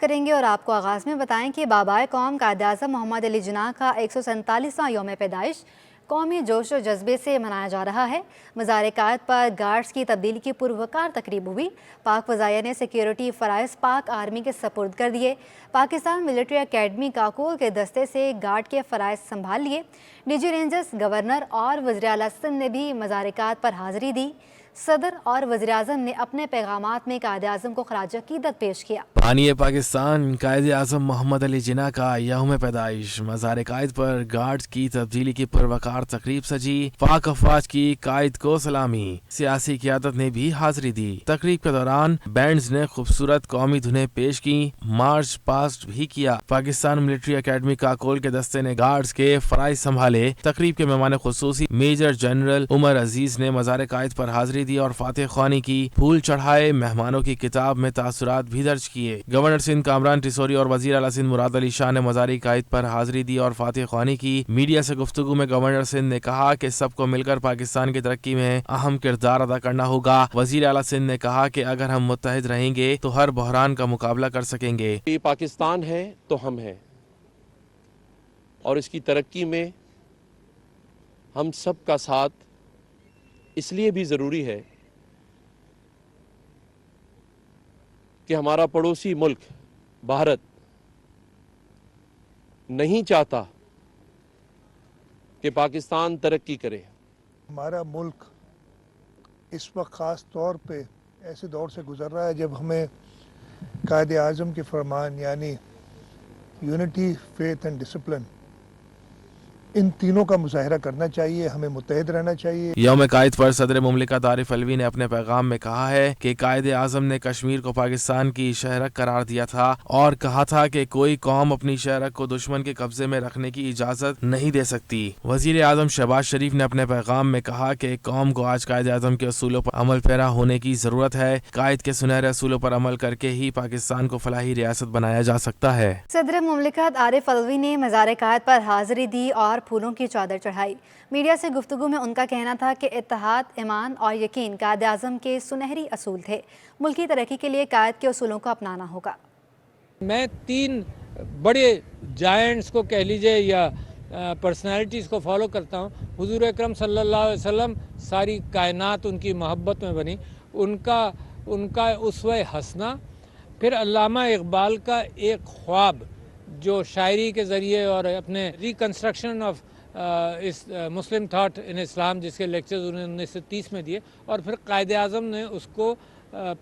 کریں گے اور آپ کو آغاز میں بتائیں کہ بابائے قوم قائد اعظم محمد علی جناح کا 147واں یوم پیدائش قومی جوش و جذبے سے منایا جا رہا ہے۔ مزار قائد پر گارڈز کی تبدیلی کی پروقار تقریب ہوئی۔ پاک فضائیہ نے سیکیورٹی فرائض پاک آرمی کے سپرد کر دیے۔ پاکستان ملٹری اکیڈمی کاکول کے دستے سے گارڈ کے فرائض سنبھال لیے۔ ڈی جی رینجرز، گورنر اور وزیر اعلیٰ سندھ نے بھی مزار قائد پر حاضری دی۔ صدر اور وزیر اعظم نے اپنے پیغامات میں قائد اعظم کو خراج عقیدت پیش کیا۔ بانی پاکستان قائد اعظم محمد علی جناح کا یوم پیدائش مزار قائد پر گارڈز کی تبدیلی کی پروقار تقریب سجی۔ پاک افواج کی قائد کو سلامی، سیاسی قیادت نے بھی حاضری دی۔ تقریب کے دوران بینڈز نے خوبصورت قومی دھنیں پیش کی، مارچ پاسٹ بھی کیا۔ پاکستان ملٹری اکیڈمی کاکول کے دستے نے گارڈز کے فرائض سنبھالے۔ تقریب کے مہمان خصوصی میجر جنرل عمر عزیز نے مزار قائد پر حاضری دی اور فاتح خوانی کی، پھول چڑھائے۔ مہمانوں کی کتاب میں تاثرات بھی درج کیے۔ گورنر سندھ کامران ٹیسوری اور وزیر اعلیٰ سندھ مراد علی شاہ نے مزاری قائد پر حاضری دی اور فاتح خوانی کی۔ میڈیا سے گفتگو میں گورنر سندھ نے کہا کہ سب کو مل کر پاکستان کی ترقی میں اہم کردار ادا کرنا ہوگا۔ وزیر اعلیٰ سندھ نے کہا کہ اگر ہم متحد رہیں گے تو ہر بحران کا مقابلہ کر سکیں گے۔ یہ پاکستان ہے تو ہم ہیں، اور اس کی ترقی میں ہم سب کا ساتھ اس لیے بھی ضروری ہے کہ ہمارا پڑوسی ملک بھارت نہیں چاہتا کہ پاکستان ترقی کرے۔ ہمارا ملک اس وقت خاص طور پہ ایسے دور سے گزر رہا ہے جب ہمیں قائد اعظم کے فرمان یعنی یونٹی، فیتھ اینڈ ڈسپلن، ان تینوں کا مظاہرہ کرنا چاہیے، ہمیں متحد رہنا چاہیے۔ یوم قائد پر صدر مملکت عارف علوی نے اپنے پیغام میں کہا ہے کہ قائد اعظم نے کشمیر کو پاکستان کی شہرک قرار دیا تھا اور کہا تھا کہ کوئی قوم اپنی شہرک کو دشمن کے قبضے میں رکھنے کی اجازت نہیں دے سکتی۔ وزیر اعظم شہباز شریف نے اپنے پیغام میں کہا کہ قوم کو آج قائد اعظم کے اصولوں پر عمل پیرا ہونے کی ضرورت ہے۔ قائد کے سنہرے اصولوں پر عمل کر کے ہی پاکستان کو فلاحی ریاست بنایا جا سکتا ہے۔ صدر مملکت عارف علوی نے مزار قائد پر حاضری دی اور پھولوں کی چادر چڑھائی۔ میڈیا سے گفتگو میں ان کا کہنا تھا کہ اتحاد، ایمان اور یقین قائد اعظم کے سنہری اصول تھے۔ ملکی ترقی کے لیے قائد کے اصولوں کو اپنانا ہوگا۔ میں 3 بڑے جائنٹس کو کہہ لیجئے یا پرسنالٹیز کو فالو کرتا ہوں۔ حضور اکرم صلی اللہ علیہ وسلم، ساری کائنات ان کی محبت میں بنی، ان کا اسوہ حسنہ۔ پھر علامہ اقبال کا ایک خواب جو شاعری کے ذریعے اور اپنے reconstruction of Muslim thought in Islam, جس کے لیکچرز انہوں نے 1930 میں دیے، اور پھر قائد اعظم نے اس کو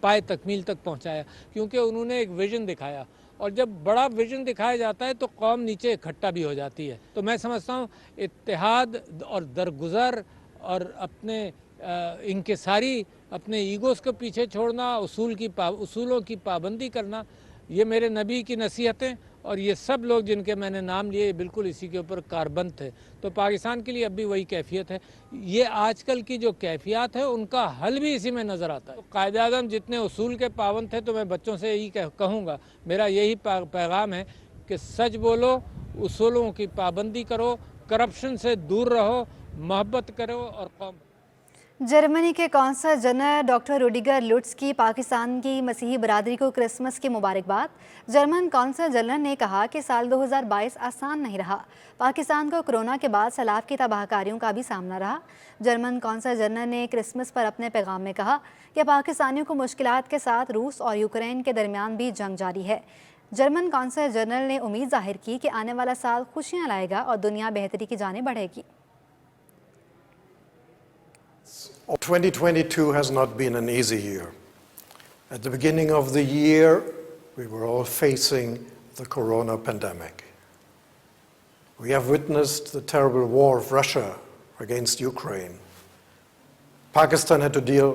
پائے تکمیل تک پہنچایا، کیونکہ انہوں نے ایک ویژن دکھایا، اور جب بڑا ویژن دکھایا جاتا ہے تو قوم نیچے اکٹھا بھی ہو جاتی ہے۔ تو میں سمجھتا ہوں اتحاد اور درگزر اور اپنے انکساری، اپنے ایگوز کو پیچھے چھوڑنا، اصولوں کی پابندی کرنا، یہ میرے نبی کی نصیحتیں، اور یہ سب لوگ جن کے میں نے نام لیے یہ بالکل اسی کے اوپر کاربند تھے۔ تو پاکستان کے لیے اب بھی وہی کیفیت ہے۔ یہ آج کل کی جو کیفیات ہے ان کا حل بھی اسی میں نظر آتا ہے۔ قائد اعظم جتنے اصول کے پابند تھے، تو میں بچوں سے یہی کہوں گا، میرا یہی پیغام ہے کہ سچ بولو، اصولوں کی پابندی کرو، کرپشن سے دور رہو، محبت کرو اور قوم۔ جرمنی کے قونصل جنرل ڈاکٹر روڈیگر لوٹس کی پاکستان کی مسیحی برادری کو کرسمس کی مبارکباد۔ جرمن قونصل جنرل نے کہا کہ سال 2022 آسان نہیں رہا۔ پاکستان کو کرونا کے بعد سیلاب کی تباہ کاریوں کا بھی سامنا رہا۔ جرمن قونصل جنرل نے کرسمس پر اپنے پیغام میں کہا کہ پاکستانیوں کو مشکلات کے ساتھ روس اور یوکرین کے درمیان بھی جنگ جاری ہے۔ جرمن قونصل جنرل نے امید ظاہر کی کہ آنے والا سال خوشیاں لائے گا اور دنیا بہتری کی جانب بڑھے گی۔ 2022 has not been an easy year. At the beginning of the year, we were all facing the corona pandemic. We have witnessed the terrible war of Russia against Ukraine. Pakistan had to deal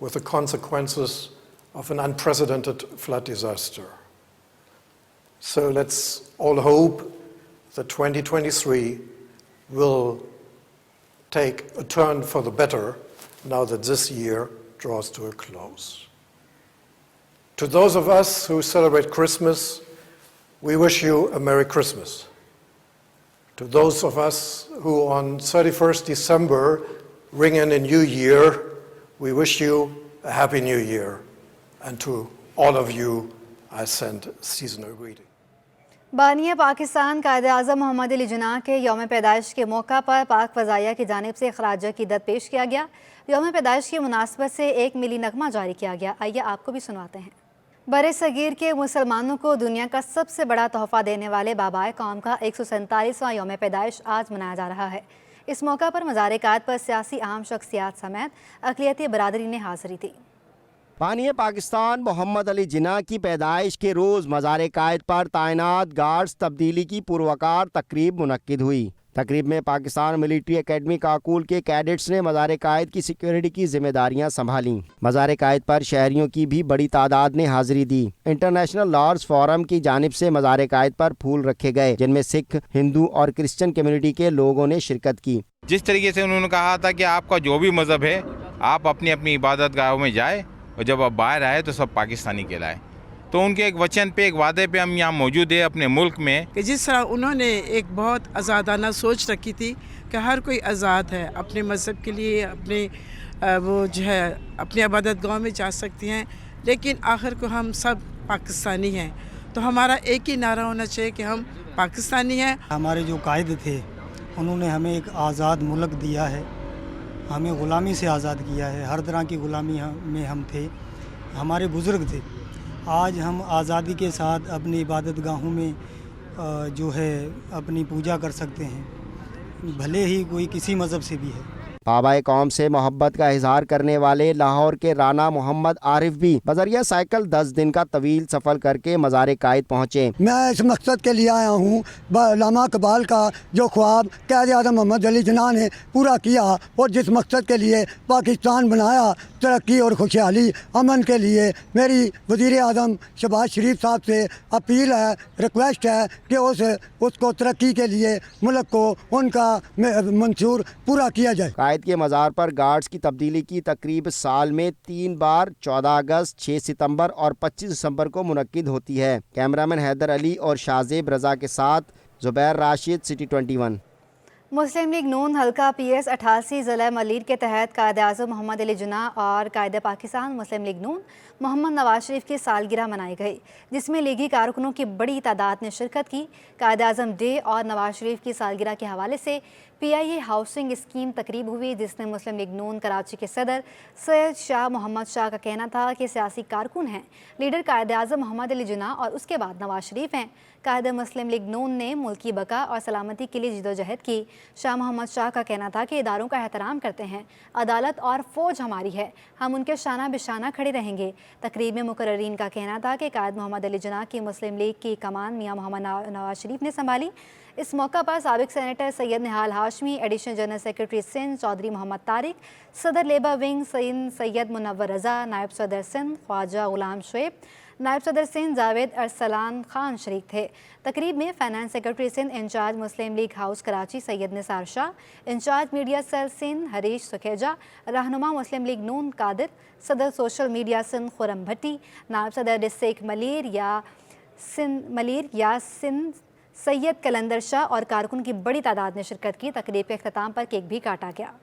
with the consequences of an unprecedented flood disaster. So let's all hope that 2023 will take a turn for the better now that this year draws to a close. To those of us who celebrate Christmas, we wish you a Merry Christmas. To those of us who on 31st December ring in a new year, we wish you a Happy New Year. And to all of you, I send seasonal greetings. बानिया पाकिस्तान कायद-ए-आज़म मोहम्मद अली जिन्ना के यौम पैदाइश के मौका पर पाक फ़ज़ाइया की जानिब से खराज अक़ीदत पेश किया गया। यौम पैदाइश की मुनासबत से एक मिली नगमा जारी किया गया। आइए आपको भी सुनाते हैं। बरे सगीर के मुसलमानों को दुनिया का सबसे बड़ा तोहफ़ा देने वाले बाबाए कौम का 147वां यौम पैदाइश आज मनाया जा रहा है। इस मौका पर मज़ार-ए-कायद पर सियासी अहम शख्सियात समेत अक़लियती बरादरी ने हाज़िरी दी। बानिया पाकिस्तान मोहम्मद अली जिन्ना की पैदाइश के रोज़ मज़ार-ए-कायद पर तैनात गार्ड्स तब्दीली की पुरवकार तकरीब मुनक्किद हुई। तकरीब में पाकिस्तान मिलिट्री एकेडमी काकूल के कैडेट्स ने मज़ार-ए-कायद की सिक्योरिटी की जिम्मेदारियां संभालीं। मज़ार-ए-कायद पर शहरियों की भी बड़ी तादाद ने हाजिरी दी। इंटरनेशनल लॉर्ड्स फोरम की जानिब से मज़ार-ए-कायद पर फूल रखे गए, जिनमें सिख, हिंदू और क्रिश्चियन कम्युनिटी के लोगों ने शिरकत की। जिस तरीके से उन्होंने कहा था कि आपका जो भी मज़हब है, आप अपनी अपनी इबादत गाहों में जाए और जब आप बाहर आए तो सब पाकिस्तानी कहलाए। तो उनके एक वचन पे, एक वादे पे हम यहाँ मौजूद है अपने मुल्क में कि जिस तरह उन्होंने एक बहुत आज़ादाना सोच रखी थी कि हर कोई आज़ाद है अपने मज़हब के लिए, अपने वो जो है अपनी इबादत गाह में जा सकती हैं, लेकिन आखिर को हम सब पाकिस्तानी हैं। तो हमारा एक ही नारा होना चाहिए कि हम पाकिस्तानी हैं। हमारे जो कायद थे उन्होंने हमें एक आज़ाद मुल्क दिया है, हमें ग़ुलामी से आज़ाद किया है। हर तरह की ग़ुलामी में हम थे, हमारे बुज़ुर्ग थे। आज हम आज़ादी के साथ अपनी इबादत गाहों में जो है अपनी पूजा कर सकते हैं, भले ही कोई किसी मज़हब से भी है। बाबाए कौम से मोहब्बत का इजहार करने वाले लाहौर के राना मोहम्मद आरिफ भी बजरिया साइकिल 10 दिन का तवील सफ़र करके मज़ार-ए-कायद पहुँचे। मैं इस मकसद के लिए आया हूँ, लामा इकबाल का जो ख्वाब कायद-ए-आज़म मोहम्मद अली जिन्ना ने पूरा किया और जिस मकसद के लिए पाकिस्तान बनाया, तरक्की और खुशहाली अमन के लिए, मेरी वज़ीर आज़म शहबाज शरीफ साहब से अपील है, रिक्वेस्ट है कि उसको तरक्की के लिए मुल्क को उनका मंशूर पूरा किया जाए। कायद के मज़ार पर गार्ड्स की तब्दीली की तकरीब साल में 3 बार 14 अगस्त, 6 सितंबर और 25 दिसंबर को मुनक्किद होती है। कैमरामैन हैदर अली और शाहजेब रज़ा के साथ ज़ुबैर राशिद, सिटी 21। मुस्लिम लीग नून हल्का PS 88 ज़िला मलीर के तहत कायद-ए-आज़म मोहम्मद अली जिन्ना और कायद पाकिस्तान मुस्लिम लीग नून मोहम्मद नवाज शरीफ की सालगिरह मनाई गई, जिसमें लीगी कारकुनों की बड़ी तादाद ने शिरकत की। कायद-ए-आज़म डे और नवाज शरीफ की सालगिरह के हवाले से PIA हाउसिंग स्कीम तकरीब हुई, जिसमें मुस्लिम लीग नून कराची के सदर सैयद शाह मोहम्मद शाह का कहना था कि सियासी कारकुन हैं, लीडर कायद-ए-आज़म मोहम्मद अली जिन्ना और उसके बाद नवाज शरीफ हैं। कायद मुस्लिम लीग नून ने मुल्क की बका और सलामती के लिए जिदोजहद की। शाह मोहम्मद शाह का कहना था कि इदारों का एहतराम करते हैं, अदालत और फ़ौज हमारी है, हम उनके शाना बिशाना खड़े रहेंगे। तकरीब में मुकर्रीन का कहना था कि कायद मोहम्मद अली जिन्ना की मुस्लिम लीग की कमान मियाँ मोहम्मद नवाज शरीफ ने संभाली। इस मौका पर साबिक senator Syed Nihal Hashmi, additional general secretary Sindh Chaudhry Mohammad Tariq, सदर लेबर विंग सैयद मुनव्वर रज़ा, नायब सदर सिंध ख्वाजा गुलाम शुएब, नायब सदर सिंध जावेद अरसलान खान शरीक थे। तकरीब में finance secretary Sindh incharge Muslim League house Karachi Syed Nisar Shah, incharge media cell Sindh Harish Sukheja, रहनुमा मुस्लिम लीग नून कादिर, सदर सोशल मीडिया सिंध खुरम भट्टी, नायब सदर डिस्ट्रिक्ट मलीर या सिंध सैयद कलंदर शाह और कारकुन की बड़ी तादाद ने शिरकत की। तकरीब के अख्ताम पर केक भी काटा गया।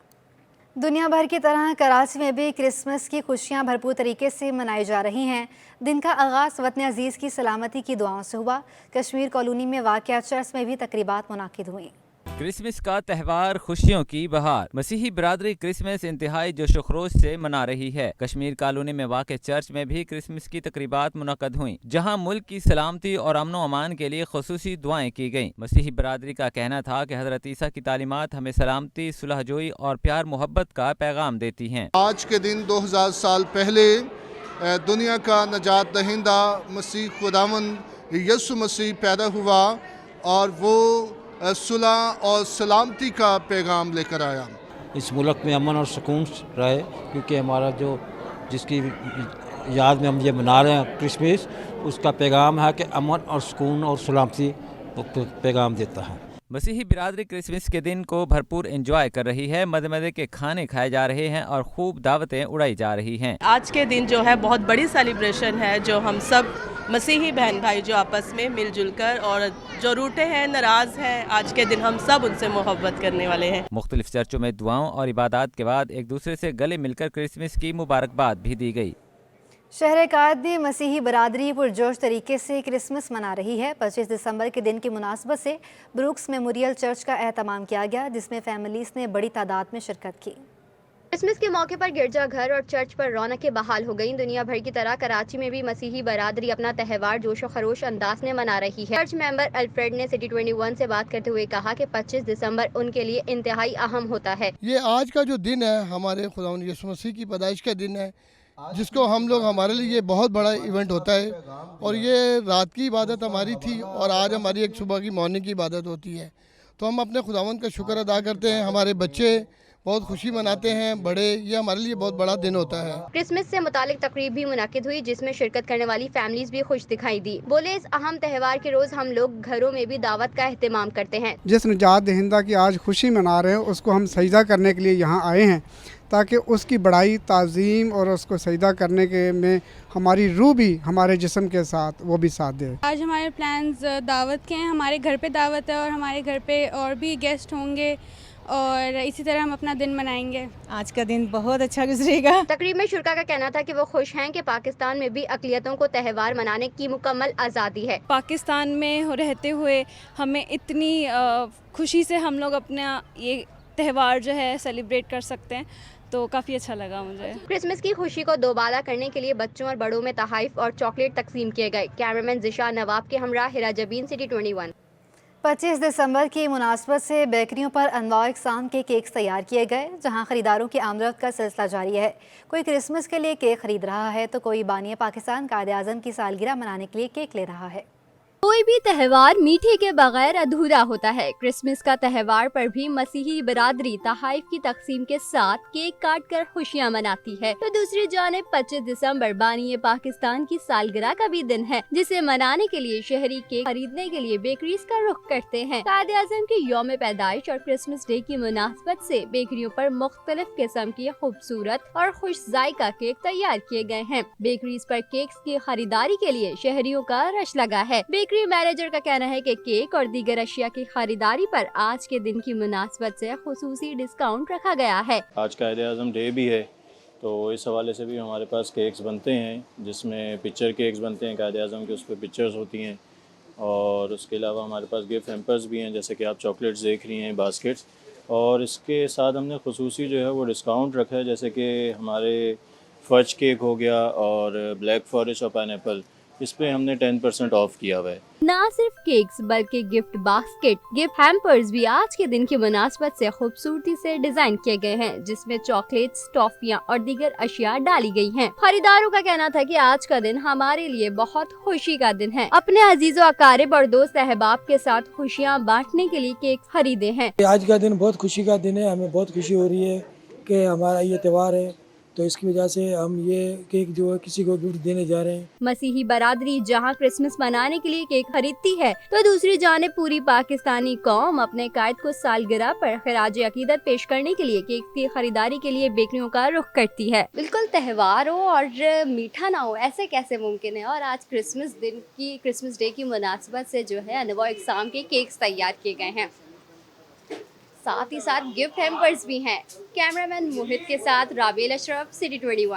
दुनिया भर की तरह कराची में भी क्रिसमस की खुशियां भरपूर तरीके से मनाई जा रही हैं। दिन का आगाज़ वतन अजीज़ की सलामती की दुआओं से हुआ। कश्मीर कॉलोनी में वाक़या चर्च में भी तकरीबात मुनाकिद हुई। क्रिसमस का त्यौहार खुशियों की बहार, मसीही बिरादरी क्रिसमस इंतहाई जोश खरोश से मना रही है। कश्मीर कॉलोनी में वाक़े चर्च में भी क्रिसमस की तकरीबात मुनक़द हुई, जहां मुल्क की सलामती और अमन व अमान के लिए खुसूसी दुआएं की गईं। मसीही बिरादरी का कहना था कि हज़रत ईसा की तालीमात हमें सलामती, सुलहजोई और प्यार मोहब्बत का पैगाम देती हैं। आज के दिन 2000 साल पहले दुनिया का नजात दहिंदा मसीह खुदावंद यसु मसीह पैदा हुआ और वो सुलह और सलामती का पैगाम लेकर आया। इस मुल्क में अमन और सुकून रहे, क्योंकि हमारा जो जिसकी याद में हम ये मना रहे हैं क्रिसमस, उसका पैगाम है कि अमन और सुकून और सलामती पैगाम देता है। मसीही बिरादरी क्रिसमस के दिन को भरपूर एंजॉय कर रही है। मज़े मज़े के खाने खाए जा रहे हैं और खूब दावतें उड़ाई जा रही हैं। आज के दिन जो है बहुत बड़ी सेलिब्रेशन है, जो हम सब मसीही बहन भाई जो आपस में मिलजुल कर, और जो रूठे हैं, नाराज़ हैं, आज के दिन हम सब उनसे मोहब्बत करने वाले हैं। मुख्तलिफ चर्चों में दुआओं और इबादत के बाद एक दूसरे से गले मिलकर क्रिसमस की मुबारकबाद भी दी गई। शहर कायद में मसीही बरादरी पुरजोश तरीके से क्रिसमस मना रही है। 25 दिसंबर के दिन की मुनासबत से ब्रूक्स मेमोरियल चर्च का एहतमाम किया गया, जिसमें फैमिलीज ने बड़ी तादाद में शिरकत की। क्रिसमस के मौके पर गिरजाघर और चर्च पर रौनकें बहाल हो गईं। दुनिया भर की तरह कराची में भी मसीही बरादरी अपना त्यौहार जोशो खरोश अंदाज में मना रही है। चर्च मेंबर अल्फ्रेड ने सिटी 21 से बात करते हुए कहा कि 25 दिसंबर उनके लिए इंतहाई अहम होता है। ये आज का जो दिन है हमारे खुदावंद यीशु मसीह की पैदाइश का दिन है, जिसको हम लोग हमारे लिए बहुत बड़ा इवेंट होता है। और ये रात की इबादत हमारी थी और आज हमारी एक सुबह की मॉर्निंग की इबादत होती है। तो हम अपने खुदावंद का शुक्र अदा करते हैं। हमारे बच्चे बहुत खुशी मनाते हैं, बड़े, ये हमारे लिए बहुत बड़ा दिन होता है। क्रिसमस से मुतालिक तकरीब भी मुनाकिद हुई, जिसमें शिरकत करने वाली फैमिलीज भी खुश दिखाई दी। बोले, इस अहम त्यौहार के रोज हम लोग घरों में भी दावत का एहतमाम करते हैं। जिस निजात दहिंदा की आज खुशी मना रहे हैं, उसको हम सजदा करने के लिए यहाँ आए हैं, ताकि उसकी बड़ाई, ताज़ीम और उसको सजदा करने के में हमारी रूह भी हमारे जिस्म के साथ वो भी साथ दे। आज हमारे प्लान्स दावत के हैं, हमारे घर पे दावत है और हमारे घर पे और भी गेस्ट होंगे और इसी तरह हम अपना दिन मनाएंगे। आज का दिन बहुत अच्छा गुजरेगा। तकरीब में शुरका का कहना था कि वो खुश हैं कि पाकिस्तान में भी अक़लियतों को त्यौहार मनाने की मुकम्मल आज़ादी है। पाकिस्तान में रहते हुए हमें इतनी खुशी से हम लोग अपना ये त्यौहार जो है सेलिब्रेट कर सकते हैं, तो काफ़ी अच्छा लगा मुझे। क्रिसमस की खुशी को दोबाला करने के लिए बच्चों और बड़ों में तोहफ़े और चॉकलेट तकसीम किए गए। कैमरामैन ज़िशा नवाब के हमरा हिरा जबीन, सिटी 21। 25 दिसंबर की मुनासबत से बेकरियों पर अनवाع इक़साम के केक्स तैयार किए गए, जहां ख़रीदारों की आमदरफ्त का सिलसिला जारी है। कोई क्रिसमस के लिए केक खरीद रहा है तो कोई बानी पाकिस्तान कायद-ए-आज़म की सालगिरह मनाने के लिए केक ले रहा है। कोई भी त्यौहार मीठे के बगैर अधूरा होता है। क्रिसमस का त्यौहार पर भी मसीही बरादरी तोहफ़े की तकसीम के साथ केक काट कर खुशियाँ मनाती है। तो दूसरी जानिब 25 दिसंबर बानी पाकिस्तान की सालगिरह का भी दिन है, जिसे मनाने के लिए शहरी केक खरीदने के लिए बेकरीज का रुख करते हैं। कायद-ए-आज़म की यौम पैदाइश और क्रिसमस डे की मुनासबत से बेकरियों पर मुख्तलिफ किस्म की खूबसूरत और खुश जायका केक तैयार किए गए हैं। बेकरीज पर केक्स की खरीदारी के लिए शहरियों का रश लगा है। बेकरी मैनेजर का कहना है कि केक और दीगर अशिया की खरीदारी पर आज के दिन की मुनासबत से खुसूसी डिस्काउंट रखा गया है। आज कायद-ए-आज़म डे भी है, तो इस हवाले से भी हमारे पास केक्स बनते हैं, जिसमें पिक्चर केक्स बनते हैं कायद-ए-आज़म के, उस पर पिक्चर्स होती हैं। और उसके अलावा हमारे पास गिफ्ट हैम्पर्स भी हैं, जैसे कि आप चॉकलेट्स देख रही हैं, बास्केट्स। और इसके साथ हमने खुसूसी जो है वो डिस्काउंट रखा है, जैसे कि हमारे फज केक हो गया और ब्लैक फॉरेस्ट और पाइनएप्पल, इस पे हमने 10% ऑफ किया हुआ है। न सिर्फ केक्स बल्कि गिफ्ट बास्केट, गिफ्ट हैम्पर्स भी आज के दिन की मुनासबत से खूबसूरती से डिजाइन किए गए हैं, जिसमें चॉकलेट्स, टॉफियां और दीगर अशिया डाली गई हैं। खरीदारों का कहना था कि आज का दिन हमारे लिए बहुत खुशी का दिन है। अपने अजीजों, अकारिब और दोस्त अहबाब के साथ खुशियाँ बांटने के लिए केक खरीदे हैं। आज का दिन बहुत खुशी का दिन है, हमें बहुत खुशी हो रही है कि हमारा ये त्योहार है, तो इसकी वजह से हम ये केक जो है किसी को गिफ्ट देने जा रहे हैं। मसीही बरादरी जहां क्रिसमस मनाने के लिए केक खरीदती है, तो दूसरी जानिब पूरी पाकिस्तानी कौम अपने कायद को सालगिरह पर खराज अकीदत पेश करने के लिए केक की खरीदारी के लिए बेकरियों का रुख करती है। बिल्कुल त्यौहार हो और मीठा ना हो, ऐसे कैसे मुमकिन है। और आज क्रिसमस डे की मुनासबत से जो है अनवाع इक़साम के केक्स तैयार किए गए हैं, साथ ही साथ गिफ्ट हैम्पर्स भी हैं। कैमरामैन मोहित के साथ राबेल अशरफ, सिटी 21।